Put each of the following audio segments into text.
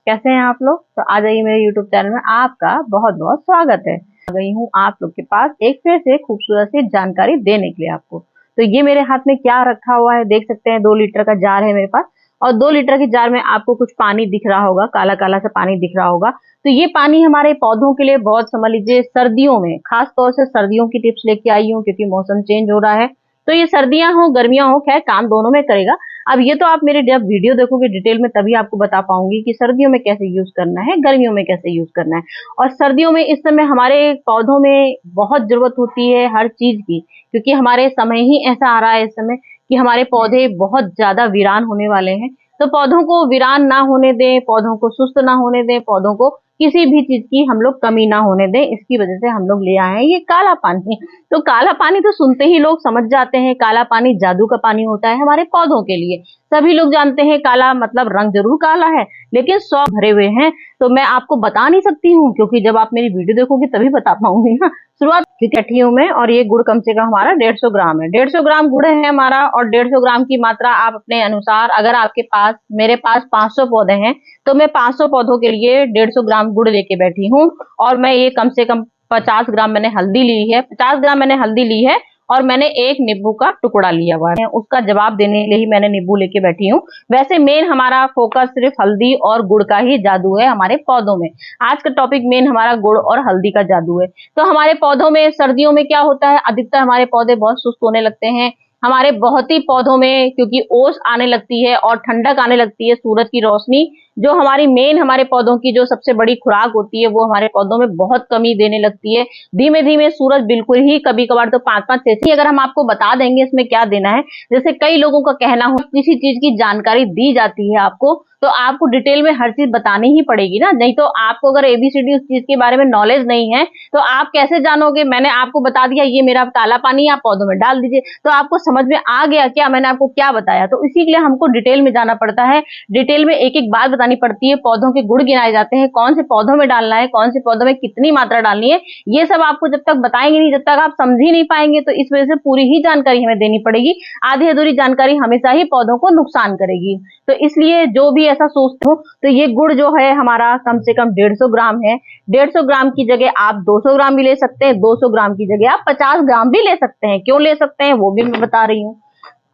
कैसे हैं आप लोग। तो आ जाइए मेरे YouTube चैनल में, आपका बहुत बहुत स्वागत है। आ गई हूँ आप लोग के पास एक फिर से खूबसूरत सी जानकारी देने के लिए आपको। तो ये मेरे हाथ में क्या रखा हुआ है, देख सकते हैं 2 लीटर का जार है मेरे पास, और 2 लीटर के जार में आपको कुछ पानी दिख रहा होगा, काला काला सा पानी दिख रहा होगा। तो ये पानी हमारे पौधों के लिए बहुत, समझ लीजिए सर्दियों में, खास तौर से सर्दियों की टिप्स लेके आई हूँ, क्योंकि मौसम चेंज हो रहा है। तो ये सर्दियां हो गर्मियां हो, खैर काम दोनों में करेगा। अब ये तो आप मेरे जब वीडियो देखोगे डिटेल में तभी आपको बता पाऊंगी कि सर्दियों में कैसे यूज करना है, गर्मियों में कैसे यूज करना है। और सर्दियों में इस समय हमारे पौधों में बहुत जरूरत होती है हर चीज की, क्योंकि हमारे समय ही ऐसा आ रहा है इस समय कि हमारे पौधे बहुत ज्यादा वीरान होने वाले हैं। तो पौधों को वीरान ना होने दें, पौधों को सुस्त ना होने दें, पौधों को किसी भी चीज की हम लोग कमी ना होने दें, इसकी वजह से हम लोग ले आए हैं ये काला पानी। तो काला पानी तो सुनते ही लोग समझ जाते हैं, काला पानी जादू का पानी होता है हमारे पौधों के लिए। सभी लोग जानते हैं काला मतलब रंग जरूर काला है, लेकिन 100 भरे हुए हैं। तो मैं आपको बता नहीं सकती हूँ, क्योंकि जब आप मेरी वीडियो देखोगे तभी बता पाऊंगी ना। शुरुआत रखी हूँ मैं, और ये गुड़ कम से कम हमारा 150 ग्राम है। 150 ग्राम गुड़ है हमारा, और 150 ग्राम की मात्रा आप अपने अनुसार, अगर आपके पास, मेरे पास 500 पौधे हैं तो मैं 500 पौधों के लिए 150 ग्राम गुड़ लेके बैठी हूँ। और मैं ये कम से कम 50 ग्राम मैंने हल्दी ली है, 50 ग्राम मैंने हल्दी ली है, और मैंने एक नींबू का टुकड़ा लिया हुआ है, उसका जवाब देने के लिए ही मैंने नींबू लेके बैठी हूँ। वैसे मेन हमारा फोकस सिर्फ हल्दी और गुड़ का ही जादू है हमारे पौधों में। आज का टॉपिक मेन हमारा गुड़ और हल्दी का जादू है। तो हमारे पौधों में सर्दियों में क्या होता है, अधिकतर हमारे पौधे बहुत सुस्त होने लगते हैं। हमारे बहुत ही पौधों में, क्योंकि ओस आने लगती है और ठंडक आने लगती है, सूरज की रोशनी जो हमारी मेन हमारे पौधों की जो सबसे बड़ी खुराक होती है, वो हमारे पौधों में बहुत कमी देने लगती है। धीमे धीमे सूरज बिल्कुल ही, कभी कभार तो 5-5 6 अगर हम आपको बता देंगे इसमें क्या देना है। जैसे कई लोगों का कहना हो, किसी चीज की जानकारी दी जाती है आपको, तो आपको डिटेल में हर चीज बतानी ही पड़ेगी ना। नहीं तो आपको अगर एबीसीडी उस चीज के बारे में नॉलेज नहीं है तो आप कैसे जानोगे। मैंने आपको बता दिया ये मेरा काला पानी आप पौधों में डाल दीजिए, तो आपको समझ में आ गया क्या मैंने आपको क्या बताया। तो इसी के लिए हमको डिटेल में जाना पड़ता है, डिटेल में एक एक बात बतानी पड़ती है। पौधों के गुण गिनाए जाते हैं, कौन से पौधों में डालना है, कौन से पौधों में कितनी मात्रा डालनी है, ये सब आपको जब तक बताएंगे नहीं, जब तक आप समझ ही नहीं पाएंगे। तो इस वजह से पूरी ही जानकारी हमें देनी पड़ेगी। आधी अधूरी जानकारी हमेशा ही पौधों को नुकसान करेगी। तो इसलिए जो भी ऐसा सोचते हो, तो ये गुड़ जो है हमारा कम से कम 150 ग्राम है। 150 ग्राम की जगह आप 200 ग्राम भी ले सकते हैं, 200 ग्राम की जगह आप 50 ग्राम भी ले सकते हैं। क्यों ले सकते हैं वो भी मैं बता रही हूँ।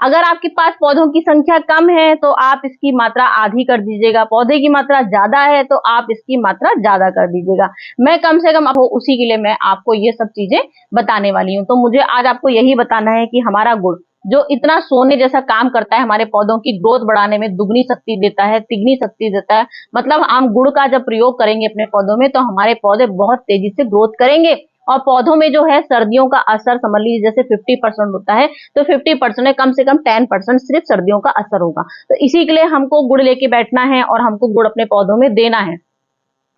अगर आपके पास पौधों की संख्या कम है तो आप इसकी मात्रा आधी कर दीजिएगा, पौधे की मात्रा ज्यादा है तो आप इसकी मात्रा ज्यादा कर दीजिएगा। मैं कम से कम आपको उसी के लिए मैं आपको ये सब चीजें बताने वाली हूँ। तो मुझे आज आपको यही बताना है कि हमारा गुड़ जो इतना सोने जैसा काम करता है, हमारे पौधों की ग्रोथ बढ़ाने में दुगनी शक्ति देता है, तिगनी शक्ति देता है। मतलब हम गुड़ का जब प्रयोग करेंगे अपने पौधों में तो हमारे पौधे बहुत तेजी से ग्रोथ करेंगे। और पौधों में जो है सर्दियों का असर समझ लीजिए, जैसे 50% होता है तो 50% में कम से कम 10% सिर्फ सर्दियों का असर होगा। तो इसी के लिए हमको गुड़ लेके बैठना है और हमको गुड़ अपने पौधों में देना है।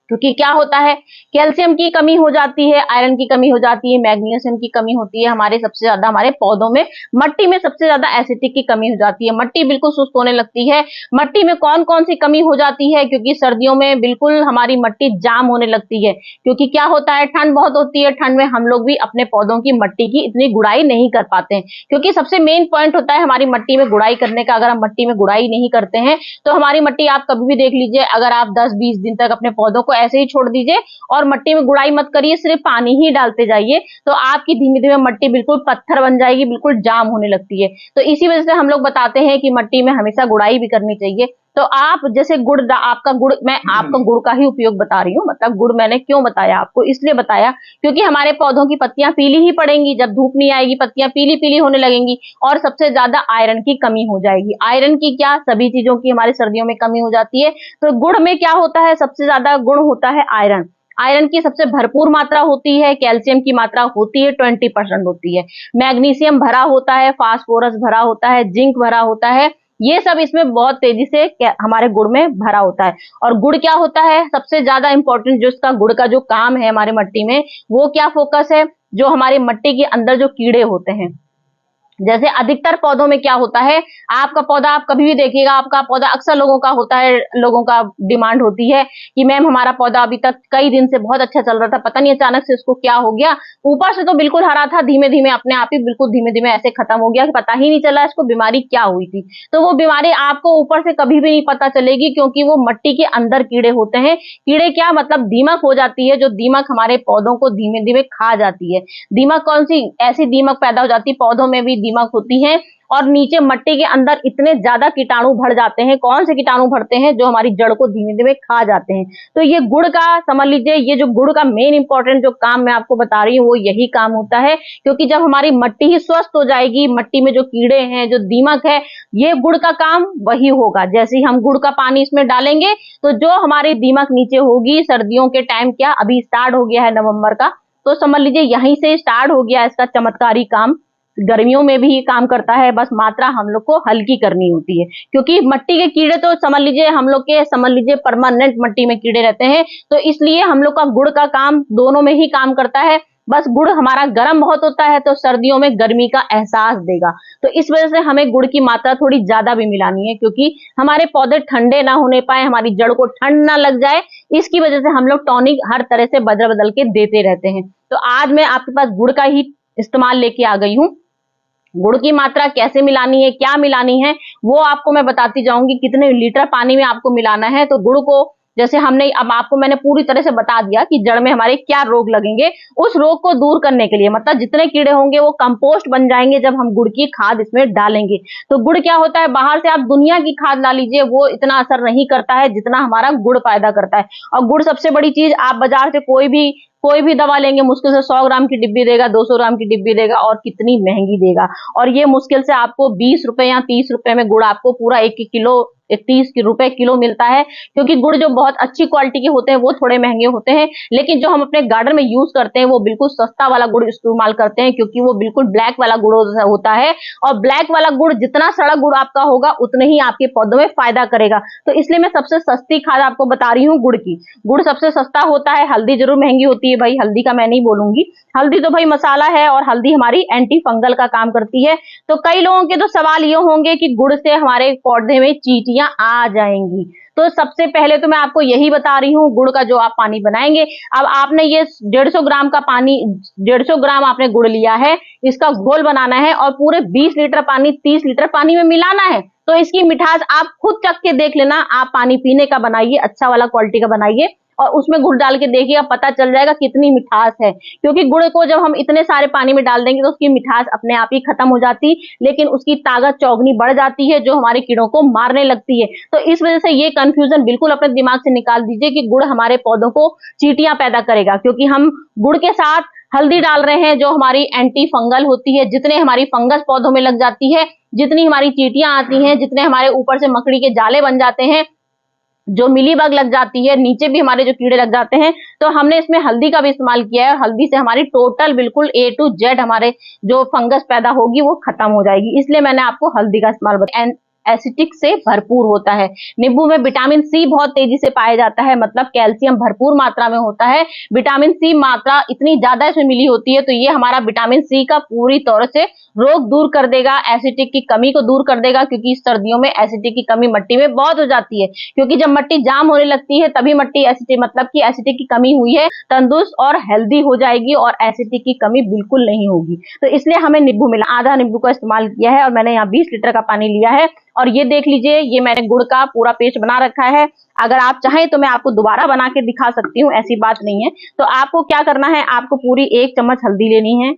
क्योंकि क्या होता है, कैल्शियम की कमी हो जाती है, आयरन की कमी हो जाती है, मैग्नीशियम की कमी होती है हमारे सबसे ज्यादा हमारे पौधों में। मट्टी में सबसे ज्यादा एसिडिक की कमी हो जाती है, मट्टी बिल्कुल सुस्त होने लगती है। मट्टी में कौन कौन सी कमी हो जाती है, क्योंकि सर्दियों में बिल्कुल हमारी मट्टी जाम होने लगती है। क्योंकि क्या होता है, ठंड बहुत होती है, ठंड में हम लोग भी अपने पौधों की मट्टी की इतनी गुड़ाई नहीं कर पाते हैं। क्योंकि सबसे मेन पॉइंट होता है हमारी मट्टी में गुड़ाई करने का। अगर हम मट्टी में गुड़ाई नहीं करते हैं तो हमारी मट्टी, आप कभी भी देख लीजिए, अगर आप 10-20 दिन तक अपने पौधों को ऐसे ही छोड़ दीजिए और मट्टी में गुड़ाई मत करिए, सिर्फ पानी ही डालते जाइए, तो आपकी धीमे धीमे मट्टी बिल्कुल पत्थर बन जाएगी, बिल्कुल जाम होने लगती है। तो इसी वजह से हम लोग बताते हैं कि मट्टी में हमेशा गुड़ाई भी करनी चाहिए। तो आप जैसे गुड़, आपका गुड़, मैं आपका गुड़ का ही उपयोग बता रही हूँ। मतलब गुड़ मैंने क्यों बताया आपको, इसलिए बताया क्योंकि हमारे पौधों की पत्तियां पीली ही पड़ेंगी। जब धूप नहीं आएगी पत्तियां पीली पीली होने लगेंगी, और सबसे ज्यादा आयरन की कमी हो जाएगी। आयरन की क्या, सभी चीजों की हमारे सर्दियों में कमी हो जाती है। तो गुड़ में क्या होता है, सबसे ज्यादा गुण होता है आयरन। आयरन की सबसे भरपूर मात्रा होती है, कैल्शियम की मात्रा होती है 20% होती है, मैग्नीशियम भरा होता है, फास्फोरस भरा होता है, जिंक भरा होता है। ये सब इसमें बहुत तेजी से हमारे गुड़ में भरा होता है। और गुड़ क्या होता है, सबसे ज्यादा इंपॉर्टेंट जो इसका गुड़ का जो काम है हमारे मट्टी में, वो क्या फोकस है, जो हमारी मट्टी के अंदर जो कीड़े होते हैं, जैसे अधिकतर पौधों में क्या होता है, आपका पौधा आप कभी भी देखिएगा, आपका पौधा अक्सर लोगों का होता है, लोगों का डिमांड होती है कि मैम हमारा पौधा अभी तक कई दिन से बहुत अच्छा चल रहा था, पता नहीं अचानक से इसको क्या हो गया, ऊपर से तो बिल्कुल हरा था, धीमे धीमे अपने आप ही बिल्कुल धीमे धीमे ऐसे खत्म हो गया कि पता ही नहीं चला इसको बीमारी क्या हुई थी। तो वो बीमारी आपको ऊपर से कभी भी नहीं पता चलेगी, क्योंकि वो मिट्टी के अंदर कीड़े होते हैं। कीड़े क्या मतलब दीमक हो जाती है, जो दीमक हमारे पौधों को धीमे धीमे खा जाती है। दीमक कौन सी, ऐसी दीमक पैदा हो जाती है, पौधों में भी दीमक होती है, और नीचे मिट्टी के अंदर इतने ज्यादा कीटाणु भर जाते हैं। कौन से कीटाणु भरते हैं, जो हमारी जड़ को धीमे धीमे खा जाते हैं। तो ये गुड़ का समझ लीजिए, ये जो गुड़ का मेन इंपॉर्टेंट जो काम मैं आपको बता रही हूँ वो यही काम होता है, क्योंकि जब हमारी मिट्टी ही स्वस्थ हो जाएगी, मिट्टी में जो कीड़े हैं, जो दीमक है, ये गुड़ का काम वही होगा। जैसे ही हम गुड़ का पानी इसमें डालेंगे तो जो हमारी दीमक नीचे होगी, सर्दियों के टाइम क्या अभी स्टार्ट हो गया है नवंबर का, तो समझ लीजिए यहीं से स्टार्ट हो गया इसका चमत्कारी काम। गर्मियों में भी ये काम करता है, बस मात्रा हम लोग को हल्की करनी होती है, क्योंकि मिट्टी के कीड़े तो समझ लीजिए हम लोग के समझ लीजिए परमानेंट मिट्टी में कीड़े रहते हैं, तो इसलिए हम लोग का गुड़ का काम दोनों में ही काम करता है। बस गुड़ हमारा गर्म बहुत होता है, तो सर्दियों में गर्मी का एहसास देगा, तो इस वजह से हमें गुड़ की मात्रा थोड़ी ज्यादा भी मिलानी है, क्योंकि हमारे पौधे ठंडे ना होने पाए, हमारी जड़ को ठंड ना लग जाए, इसकी वजह से हम लोग टॉनिक हर तरह से बदल बदल के देते रहते हैं। तो आज मैं आपके पास गुड़ का ही इस्तेमाल लेके आ गई हूँ। गुड़ की मात्रा कैसे मिलानी है, क्या मिलानी है, वो आपको मैं बताती जाऊंगी। कितने लीटर पानी में आपको मिलाना है। तो गुड़ को जैसे हमने अब आपको मैंने पूरी तरह से बता दिया कि जड़ में हमारे क्या रोग लगेंगे, उस रोग को दूर करने के लिए मतलब जितने कीड़े होंगे वो कंपोस्ट बन जाएंगे जब हम गुड़ की खाद इसमें डालेंगे। तो गुड़ क्या होता है, बाहर से आप दुनिया की खाद ला लीजिए, वो इतना असर नहीं करता है जितना हमारा गुड़ फायदा करता है। और गुड़ सबसे बड़ी चीज, आप बाजार से कोई भी दवा लेंगे, मुश्किल से 100 ग्राम की डिब्बी देगा, 200 ग्राम की डिब्बी देगा, और कितनी महंगी देगा। और ये मुश्किल से आपको 20 रुपए या 30 रुपए में गुड़ आपको पूरा 1 किलो 30 रुपए किलो मिलता है, क्योंकि गुड़ जो बहुत अच्छी क्वालिटी के होते हैं वो थोड़े महंगे होते हैं, लेकिन जो हम अपने गार्डन में यूज करते हैं वो बिल्कुल सस्ता वाला गुड़ इस्तेमाल करते हैं, क्योंकि वो बिल्कुल ब्लैक वाला गुड़ होता है, और ब्लैक वाला गुड़ जितना सड़ा गुड़ आपका होगा उतने ही आपके पौधों में फायदा करेगा। तो इसलिए मैं सबसे सस्ती खाद आपको बता रही हूँ गुड़ की। गुड़ सबसे सस्ता होता है, हल्दी जरूर महंगी होती है भाई, हल्दी का मैं नहीं बोलूंगी, हल्दी तो भाई मसाला है, और हल्दी हमारी एंटी फंगल का काम करती है। तो कई लोगों के तो सवाल ये होंगे कि गुड़ से हमारे पौधे में चींटियां आ जाएंगी। तो सबसे पहले तो मैं आपको यही बता रही हूँ, गुड़ का जो आप पानी बनाएंगे, अब आपने ये 150 ग्राम का पानी, 150 ग्राम आपने गुड़ लिया है, इसका घोल बनाना है और पूरे 20 लीटर पानी 30 लीटर पानी में मिलाना है। तो इसकी मिठास आप खुद चख के देख लेना, आप पानी पीने का बनाइए, अच्छा वाला क्वालिटी का बनाइए, और उसमें गुड़ डाल के देखिएगा, पता चल जाएगा कितनी मिठास है। क्योंकि गुड़ को जब हम इतने सारे पानी में डाल देंगे तो उसकी मिठास अपने आप ही खत्म हो जाती, लेकिन उसकी ताकत चौगुनी बढ़ जाती है, जो हमारे कीड़ों को मारने लगती है। तो इस वजह से ये कंफ्यूजन बिल्कुल अपने दिमाग से निकाल दीजिए कि गुड़ हमारे पौधों को चींटियां पैदा करेगा, क्योंकि हम गुड़ के साथ हल्दी डाल रहे हैं जो हमारी एंटी फंगल होती है। जितने हमारी फंगस पौधों में लग जाती है, जितनी हमारी चींटियां आती हैं, जितने हमारे ऊपर से मकड़ी के जाले बन जाते हैं, जो मिलीबग लग जाती है, नीचे भी हमारे जो कीड़े लग जाते हैं, तो हमने इसमें हल्दी का भी इस्तेमाल किया है। हल्दी से हमारी टोटल बिल्कुल A to Z हमारे जो फंगस पैदा होगी वो खत्म हो जाएगी, इसलिए मैंने आपको हल्दी का इस्तेमाल बताया। एसिटिक से भरपूर होता है। नींबू में विटामिन सी बहुत तेजी से पाया जाता है, मतलब कैल्शियम भरपूर मात्रा में होता है। विटामिन सी मात्रा इतनी ज्यादा इसमें मिली होती है, तो ये हमारा विटामिन सी का पूरी तौर से रोग दूर कर देगा, एसिडिक की कमी को दूर कर देगा, क्योंकि इस सर्दियों में एसिडिक की कमी मिट्टी में बहुत हो जाती है, क्योंकि जब मिट्टी जाम होने लगती है तभी मिट्टी एसिडिक मतलब कि एसिडिक की कमी हुई है, तंदुरुस्त और हेल्दी हो जाएगी और एसिडिक की कमी बिल्कुल नहीं होगी। तो इसलिए हमें नींबू मिला, आधा नींबू का इस्तेमाल किया है, और मैंने यहाँ 20 लीटर का पानी लिया है। और ये देख लीजिए, ये मैंने गुड़ का पूरा पेस्ट बना रखा है। अगर आप चाहें तो मैं आपको दोबारा बना के दिखा सकती हूँ, ऐसी बात नहीं है। तो आपको क्या करना है, आपको पूरी 1 चम्मच हल्दी लेनी है।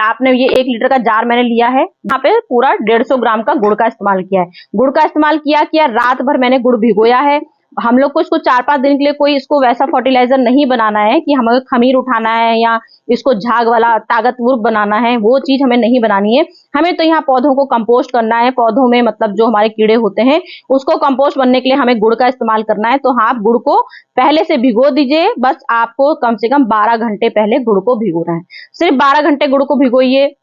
आपने ये 1 लीटर का जार मैंने लिया है, यहाँ पे पूरा 150 ग्राम का गुड़ का इस्तेमाल किया है। गुड़ का इस्तेमाल किया रात भर मैंने गुड़ भिगोया है। हम लोग को इसको 4-5 दिन के लिए कोई इसको वैसा फर्टिलाइजर नहीं बनाना है कि हमें खमीर उठाना है या इसको झाग वाला ताकतवर बनाना है, वो चीज हमें नहीं बनानी है। हमें तो यहाँ पौधों को कंपोस्ट करना है, पौधों में मतलब जो हमारे कीड़े होते हैं उसको कंपोस्ट बनने के लिए हमें गुड़ का इस्तेमाल करना है। तो हाँ, गुड़ को पहले से भिगो दीजिए, बस आपको कम से कम 12 घंटे पहले गुड़ को भिगोना है। सिर्फ 12 घंटे गुड़ को भिगोइए,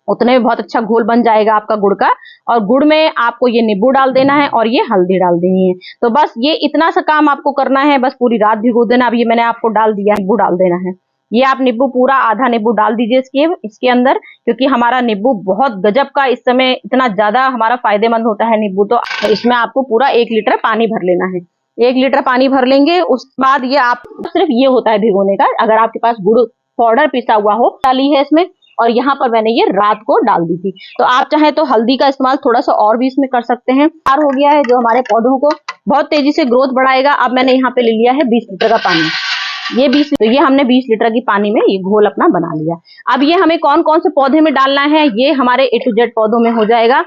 उतने में बहुत अच्छा घोल बन जाएगा आपका गुड़ का। और गुड़ में आपको ये नींबू डाल देना है और ये हल्दी डाल देनी है। तो बस ये इतना सा काम आपको करना है, बस पूरी रात भिगो देना। अब ये मैंने आपको डाल दिया, नींबू डाल देना है। ये आप नींबू पूरा आधा नींबू डाल दीजिए इसके अंदर, क्योंकि हमारा नींबू बहुत गजब का इस समय इतना ज्यादा हमारा फायदेमंद होता है नींबू। तो इसमें आपको पूरा 1 लीटर पानी भर लेना है। 1 लीटर पानी भर लेंगे, उसके बाद ये आप सिर्फ ये होता है भिगोने का। अगर आपके पास गुड़ पाउडर पिसा हुआ हो डाली है इसमें, और यहाँ पर मैंने ये रात को डाल दी थी। तो आप चाहे तो हल्दी का इस्तेमाल थोड़ा सा और भी इसमें कर सकते हैं। तैयार हो गया है जो हमारे पौधों को बहुत तेजी से ग्रोथ बढ़ाएगा। अब मैंने यहाँ पे ले लिया है 20 लीटर का पानी। ये हमने 20 लीटर की पानी में ये घोल अपना बना लिया। अब ये हमें कौन कौन से पौधे में डालना है, ये हमारे A to Z पौधों में हो जाएगा,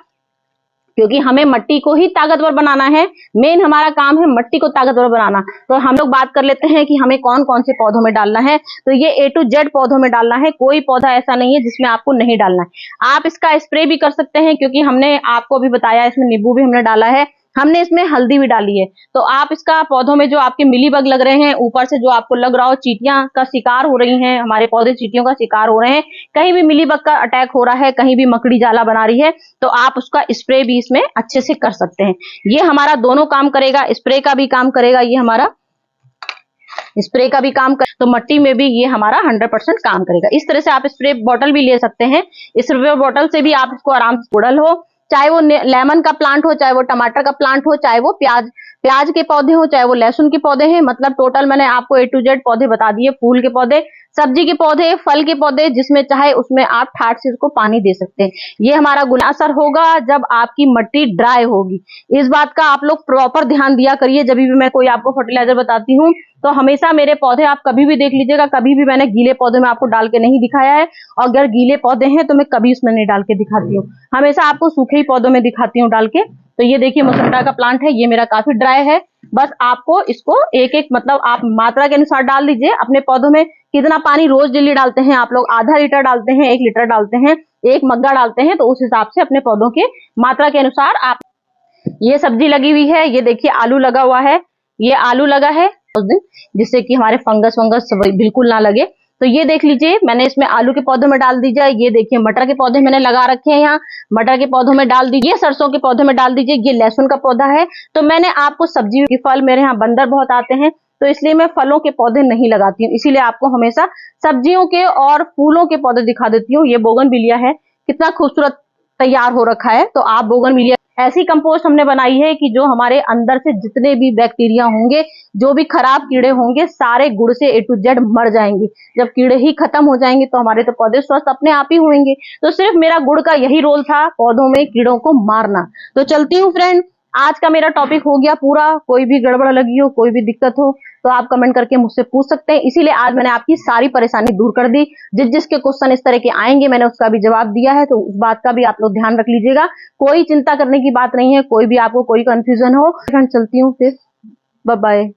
क्योंकि हमें मिट्टी को ही ताकतवर बनाना है। मेन हमारा काम है मिट्टी को ताकतवर बनाना। तो हम लोग बात कर लेते हैं कि हमें कौन कौन से पौधों में डालना है। तो ये A to Z पौधों में डालना है, कोई पौधा ऐसा नहीं है जिसमें आपको नहीं डालना है। आप इसका स्प्रे भी कर सकते हैं, क्योंकि हमने आपको भी बताया इसमें नींबू भी हमने डाला है, हमने इसमें हल्दी भी डाली है। तो आप इसका पौधों में जो आपके मिलीबग लग रहे हैं, ऊपर से जो आपको लग रहा हो चींटियां का शिकार हो रही हैं, हमारे पौधे चींटियों का शिकार हो रहे हैं, कहीं भी मिलीबग का अटैक हो रहा है, कहीं भी मकड़ी जाला बना रही है, तो आप उसका स्प्रे भी इसमें अच्छे से कर सकते हैं। ये हमारा दोनों काम करेगा, स्प्रे का भी काम करेगा, ये हमारा स्प्रे का भी काम कर, तो मिट्टी में भी ये हमारा 100% काम करेगा। इस तरह से आप स्प्रे बॉटल भी ले सकते हैं। इस स्प्रे बॉटल से भी आप इसको आराम से उड़ल हो, चाहे वो लेमन का प्लांट हो, चाहे वो टमाटर का प्लांट हो, चाहे वो प्याज के पौधे हो, चाहे वो लहसुन के पौधे हैं। मतलब टोटल मैंने आपको A to Z पौधे बता दिए। फूल के पौधे, सब्जी के पौधे, फल के पौधे, जिसमें चाहे उसमें आप ठाट से इसको पानी दे सकते हैं। ये हमारा गुना असर होगा जब आपकी मिट्टी ड्राई होगी। इस बात का आप लोग प्रॉपर ध्यान दिया करिए। जब भी मैं कोई आपको फर्टिलाइजर बताती हूँ तो हमेशा मेरे पौधे आप कभी भी देख लीजिएगा, कभी भी मैंने गीले पौधे में आपको डाल के नहीं दिखाया है, और अगर गीले पौधे हैं तो मैं कभी उसमें नहीं डाल के दिखाती हूँ, हमेशा आपको सूखे ही पौधों में दिखाती हूँ डाल के। तो ये देखिए मोसंडा का प्लांट है, ये मेरा काफी ड्राई है। बस आपको इसको एक एक मतलब आप मात्रा के अनुसार डाल दीजिए। अपने पौधों में कितना पानी रोज डेली डालते हैं आप लोग? आधा लीटर डालते हैं, 1 लीटर डालते हैं, 1 मग्गा डालते हैं, तो उस हिसाब से अपने पौधों के मात्रा के अनुसार आप। ये सब्जी लगी हुई है, ये देखिए आलू लगा हुआ है, ये आलू लगा है उस दिन, जिससे कि हमारे फंगस वंगस बिल्कुल ना लगे। तो ये देख लीजिए मैंने इसमें आलू के पौधों में डाल दीजिए। ये देखिए मटर के पौधे मैंने लगा रखे हैं, यहाँ मटर के पौधों में डाल दीजिए, सरसों के पौधे में डाल दीजिए। ये लहसुन का पौधा है। तो मैंने आपको सब्जी के फल, मेरे यहाँ बंदर बहुत आते हैं तो इसलिए मैं फलों के पौधे नहीं लगाती हूँ, इसीलिए आपको हमेशा सब्जियों के और फूलों के पौधे दिखा देती हूँ। ये बोगनविलिया है, कितना खूबसूरत तैयार हो रखा है। तो आप बोगनविलिया ऐसी कंपोस्ट हमने बनाई है कि जो हमारे अंदर से जितने भी बैक्टीरिया होंगे, जो भी खराब कीड़े होंगे, सारे गुड़ से A to Z मर जाएंगे। जब कीड़े ही खत्म हो जाएंगे तो हमारे तो पौधे स्वस्थ अपने आप ही होंगे। तो सिर्फ मेरा गुड़ का यही रोल था, पौधों में कीड़ों को मारना। तो चलती हूँ फ्रेंड, आज का मेरा टॉपिक हो गया पूरा। कोई भी गड़बड़ लगी हो, कोई भी दिक्कत हो तो आप कमेंट करके मुझसे पूछ सकते हैं। इसीलिए आज मैंने आपकी सारी परेशानी दूर कर दी। जिसके क्वेश्चन इस तरह के आएंगे मैंने उसका भी जवाब दिया है, तो उस बात का भी आप लोग ध्यान रख लीजिएगा। कोई चिंता करने की बात नहीं है, कोई भी आपको कोई कंफ्यूजन हो। चलती हूँ फिर, बाय बाय।